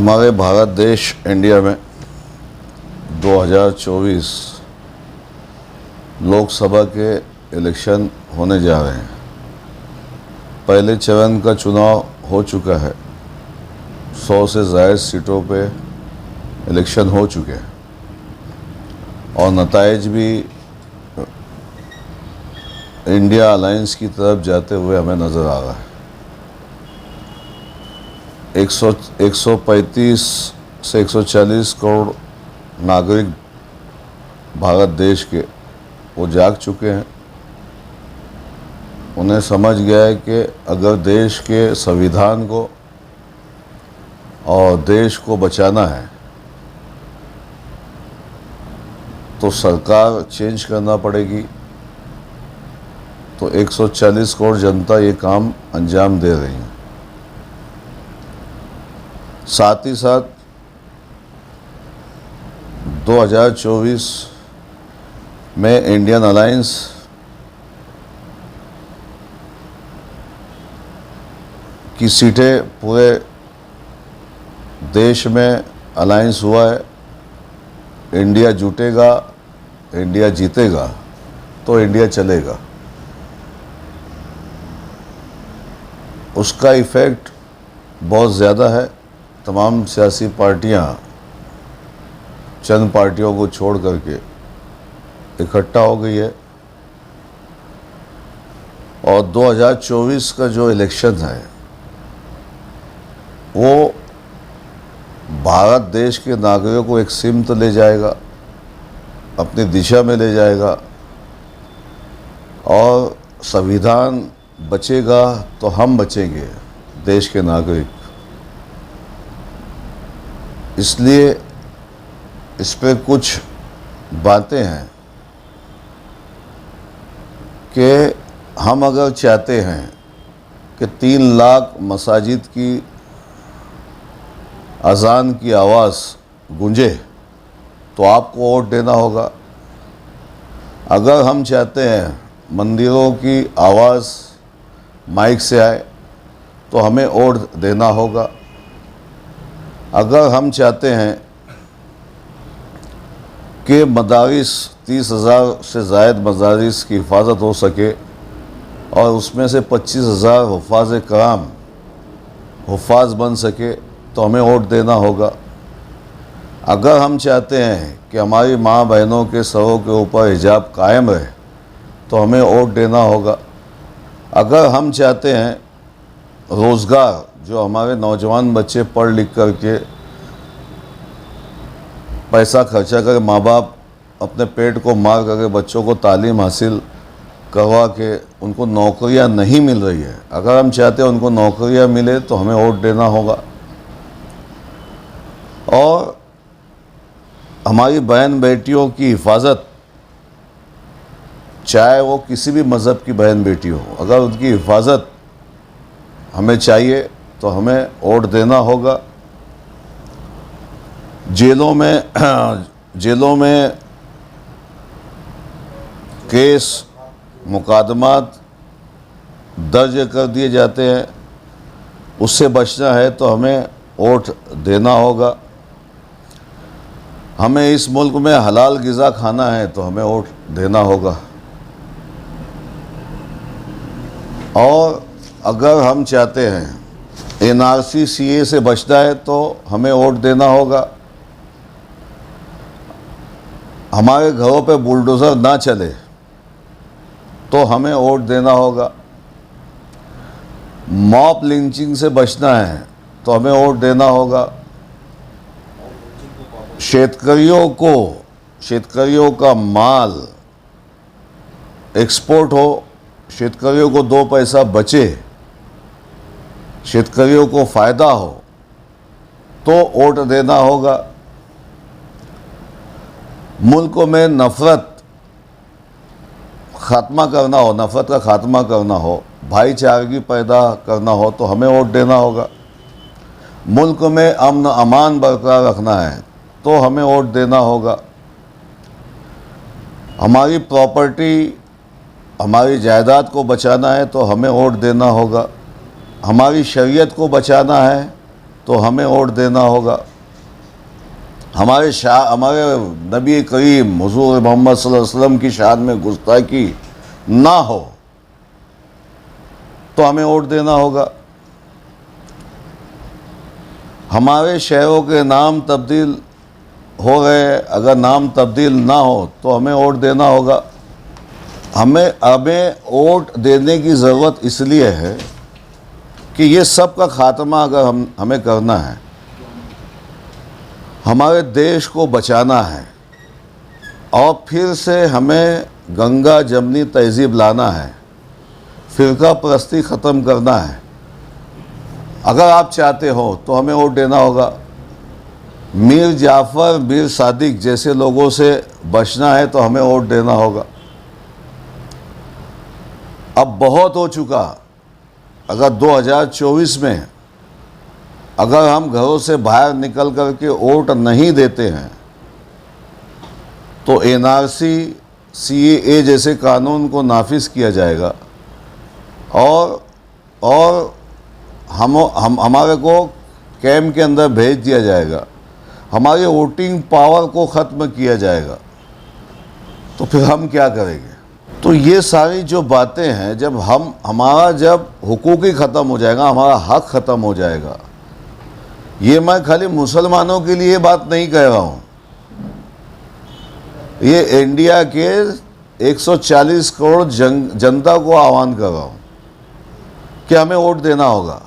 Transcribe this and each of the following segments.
हमारे भारत देश इंडिया में 2024 लोकसभा के इलेक्शन होने जा रहे हैं। पहले चरण का चुनाव हो चुका है। 100 से ज़्यादा सीटों पे इलेक्शन हो चुके हैं और नताइज भी इंडिया अलायंस की तरफ जाते हुए हमें नज़र आ रहा है। 135 से 140 करोड़ नागरिक भारत देश के वो जाग चुके हैं। उन्हें समझ गया है कि अगर देश के संविधान को और देश को बचाना है तो सरकार चेंज करना पड़ेगी। तो 140 करोड़ जनता ये काम अंजाम दे रही है। साथ ही साथ 2024 में इंडियन अलायंस की सीटें पूरे देश में अलायंस हुआ है। इंडिया जुटेगा, इंडिया जीतेगा तो इंडिया चलेगा। उसका इफ़ेक्ट बहुत ज़्यादा है। तमाम सियासी पार्टियां चंद पार्टियों को छोड़ करके इकट्ठा हो गई है और 2024 का जो इलेक्शन है वो भारत देश के नागरिकों को एक सिमत ले जाएगा, अपनी दिशा में ले जाएगा और संविधान बचेगा तो हम बचेंगे, देश के नागरिक। इसलिए इस पे कुछ बातें हैं कि हम अगर चाहते हैं कि 3 लाख मसाजिद की अज़ान की आवाज़ गूंजे तो आपको वोट देना होगा। अगर हम चाहते हैं मंदिरों की आवाज़ माइक से आए तो हमें वोट देना होगा। अगर हम चाहते हैं कि मदारिस 30,000 से ज़ायद मदारिस की हिफाजत हो सके और उसमें से 25,000 हुफ़ाज़ कराम हुफ़ाज़ बन सके तो हमें वोट देना होगा। अगर हम चाहते हैं कि हमारी माँ बहनों के सरों के ऊपर हिजाब कायम रहे तो हमें वोट देना होगा। अगर हम चाहते हैं रोज़गार, जो हमारे नौजवान बच्चे पढ़ लिख करके पैसा खर्चा कर माँ बाप अपने पेट को मार करके बच्चों को तालीम हासिल करवा के उनको नौकरियां नहीं मिल रही है, अगर हम चाहते हैं उनको नौकरियां मिले तो हमें वोट देना होगा। और हमारी बहन बेटियों की हिफाजत, चाहे वो किसी भी मज़हब की बहन बेटी हो, अगर उनकी हिफाजत हमें चाहिए तो हमें वोट देना होगा। जेलों में केस मुकदमात दर्ज कर दिए जाते हैं, उससे बचना है तो हमें वोट देना होगा। हमें इस मुल्क में हलाल ग़िज़ा खाना है तो हमें वोट देना होगा। और अगर हम चाहते हैं NRC CA से बचना है तो हमें वोट देना होगा। हमारे घरों पे बुलडोज़र ना चले तो हमें वोट देना होगा। मॉब लिंचिंग से बचना है तो हमें वोट देना होगा। शेतकरियों का माल एक्सपोर्ट हो, शेतकरियों को 2 पैसा बचे, शेतकरियों को फ़ायदा हो तो वोट देना होगा। मुल्क में नफ़रत ख़ात्मा करना हो, नफ़रत का ख़ात्मा करना हो, भाईचारगी पैदा करना हो तो हमें वोट देना होगा। मुल्क में अमन अमान बरकरार रखना है तो हमें वोट देना होगा। हमारी प्रॉपर्टी, हमारी जायदाद को बचाना है तो हमें वोट देना होगा। हमारी शरीयत को बचाना है तो हमें वोट देना होगा। हमारे नबी करीम हुजूर मोहम्मद सल्लल्लाहु अलैहि वसल्लम की शान में गुस्ताखी ना हो तो हमें वोट देना होगा। हमारे शहरों के नाम तब्दील हो गए, अगर नाम तब्दील ना हो तो हमें वोट देना होगा। हमें वोट देने की ज़रूरत इसलिए है कि ये सब का खात्मा अगर हमें करना है, हमारे देश को बचाना है और फिर से हमें गंगा जमनी तहज़ीब लाना है, फ़िरका परस्ती ख़त्म करना है, अगर आप चाहते हो तो हमें वोट देना होगा। मीर जाफ़र, मीर सादिक जैसे लोगों से बचना है तो हमें वोट देना होगा। अब बहुत हो चुका। अगर 2024 में अगर हम घरों से बाहर निकल कर के वोट नहीं देते हैं तो एनआरसी, सीएए जैसे कानून को नाफिज किया जाएगा और हमारे को कैंप के अंदर भेज दिया जाएगा, हमारी वोटिंग पावर को ख़त्म किया जाएगा। तो फिर हम क्या करेंगे? तो ये सारी जो बातें हैं, जब जब हुकूक ही ख़त्म हो जाएगा, हमारा हक ख़त्म हो जाएगा। ये मैं खाली मुसलमानों के लिए बात नहीं कह रहा हूँ, ये इंडिया के 140 करोड़ जनता को आह्वान कर रहा हूँ कि हमें वोट देना होगा।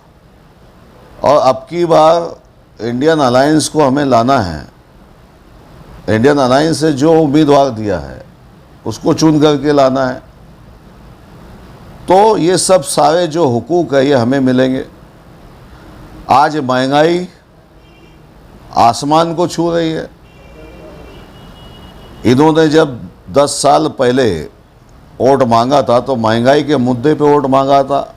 और अब की बार इंडियन अलायंस को हमें लाना है। इंडियन अलायंस से जो उम्मीदवार दिया है उसको चुन करके लाना है। तो ये सब सारे जो हुकूक है ये हमें मिलेंगे। आज महंगाई आसमान को छू रही है। इन्होंने जब 10 साल पहले वोट मांगा था तो महंगाई के मुद्दे पे वोट मांगा था।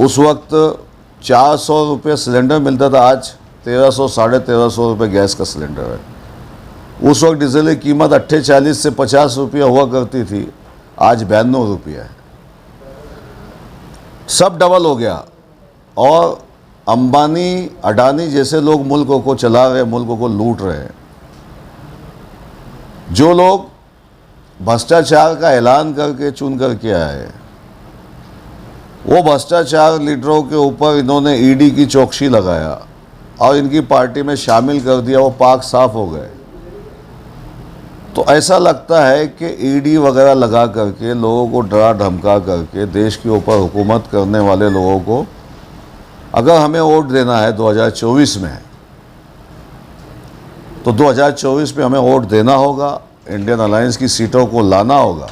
उस वक्त 400 रुपये सिलेंडर मिलता था, आज 1300 साढ़े 1300 रुपये गैस का सिलेंडर है। उस वक्त डीजल की कीमत 48 से 50 रुपया हुआ करती थी, आज 92 रुपया है। सब डबल हो गया। और अंबानी, अडानी जैसे लोग मुल्कों को चला रहे, मुल्कों को लूट रहे हैं। जो लोग भ्रष्टाचार का ऐलान करके चुन करके आए, वो भ्रष्टाचार लीडरों के ऊपर इन्होंने ईडी की चौकसी लगाया और इनकी पार्टी में शामिल कर दिया, वो पाक साफ हो गए। तो ऐसा लगता है कि ईडी वगैरह लगा करके लोगों को डरा धमका करके देश के ऊपर हुकूमत करने वाले लोगों को अगर हमें वोट देना है 2024 में, तो 2024 में हमें वोट देना होगा, इंडियन अलायंस की सीटों को लाना होगा।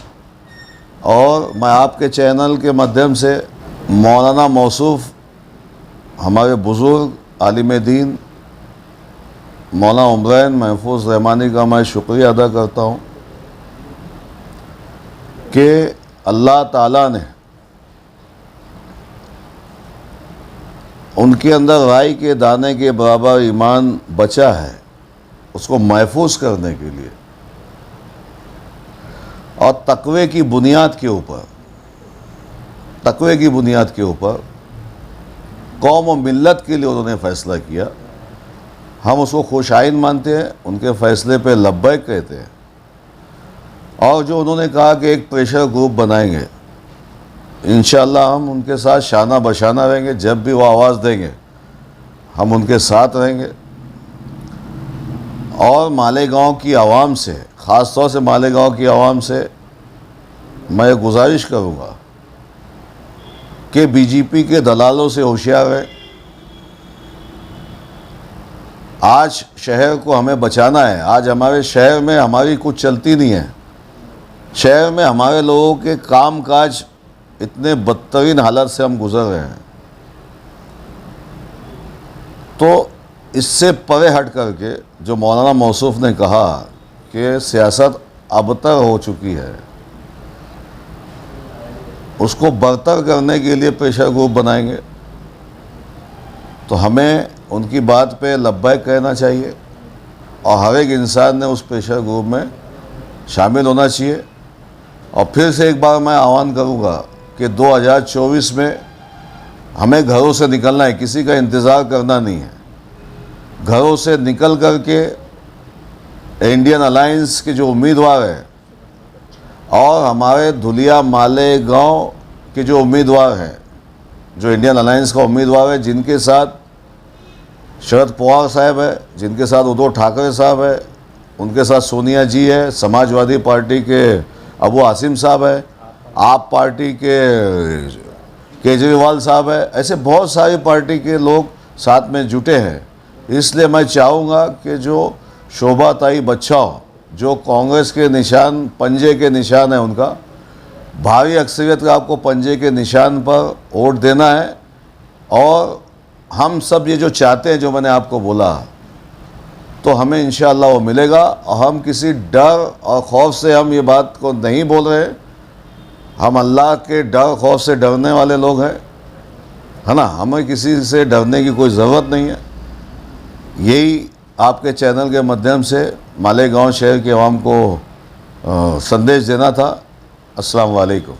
और मैं आपके चैनल के माध्यम से मौलाना मौसूफ, हमारे बुज़ुर्ग आलिम दीन मौलाना उमरैन महफूज रहमानी का मैं शुक्रिया अदा करता हूँ कि अल्लाह ताला ने उनके अंदर राई के दाने के बराबर ईमान बचा है, उसको महफूज करने के लिए और तकवे की बुनियाद के ऊपर कौम और मिल्लत के लिए उन्होंने फ़ैसला किया। हम उसको खुशाइन मानते हैं, उनके फ़ैसले पे लब्बैक कहते हैं। और जो उन्होंने कहा कि एक प्रेशर ग्रुप बनाएंगे, इंशाअल्लाह हम उनके साथ शाना बशाना रहेंगे। जब भी वो आवाज़ देंगे हम उनके साथ रहेंगे। और मालेगांव की आवाम से, ख़ास तौर से मालेगांव की आवाम से मैं गुजारिश करूँगा कि बीजेपी के दलालों से होशियार है। आज शहर को हमें बचाना है। आज हमारे शहर में हमारी कुछ चलती नहीं है। शहर में हमारे लोगों के काम काज इतने बदतरीन हालत से हम गुजर रहे हैं। तो इससे परे हट करके जो मौलाना मौसूफ ने कहा कि सियासत अबतर हो चुकी है, उसको बरतर करने के लिए प्रेशर ग्रुप बनाएंगे, तो हमें उनकी बात पे लब्बैक कहना चाहिए और हर एक इंसान ने उस प्रेशर ग्रुप में शामिल होना चाहिए। और फिर से एक बार मैं आह्वान करूँगा कि 2024 में हमें घरों से निकलना है, किसी का इंतज़ार करना नहीं है। घरों से निकल कर के इंडियन अलायंस के जो उम्मीदवार हैं और हमारे धुलिया मालेगांव के जो उम्मीदवार हैं, जो इंडियन अलायंस का उम्मीदवार है, जिनके साथ शरद पवार साहब है, जिनके साथ उद्धव ठाकरे साहब है, उनके साथ सोनिया जी है, समाजवादी पार्टी के अबू आसिम साहब है, आप पार्टी के केजरीवाल साहब है, ऐसे बहुत सारी पार्टी के लोग साथ में जुटे हैं। इसलिए मैं चाहूँगा कि जो शोभाताई बच्चाओ, जो कांग्रेस के निशान, पंजे के निशान है, उनका भारी अक्सरियत का आपको पंजे के निशान पर वोट देना है। और हम सब ये जो चाहते हैं, जो मैंने आपको बोला, तो हमें इंशाअल्लाह वो मिलेगा। और हम किसी डर और खौफ से हम ये बात को नहीं बोल रहे। हम अल्लाह के डर खौफ से डरने वाले लोग हैं, है ना। हमें किसी से डरने की कोई ज़रूरत नहीं है। यही आपके चैनल के माध्यम से मालेगांव शहर के अवाम को संदेश देना था। अस्सलाम वालेकुम।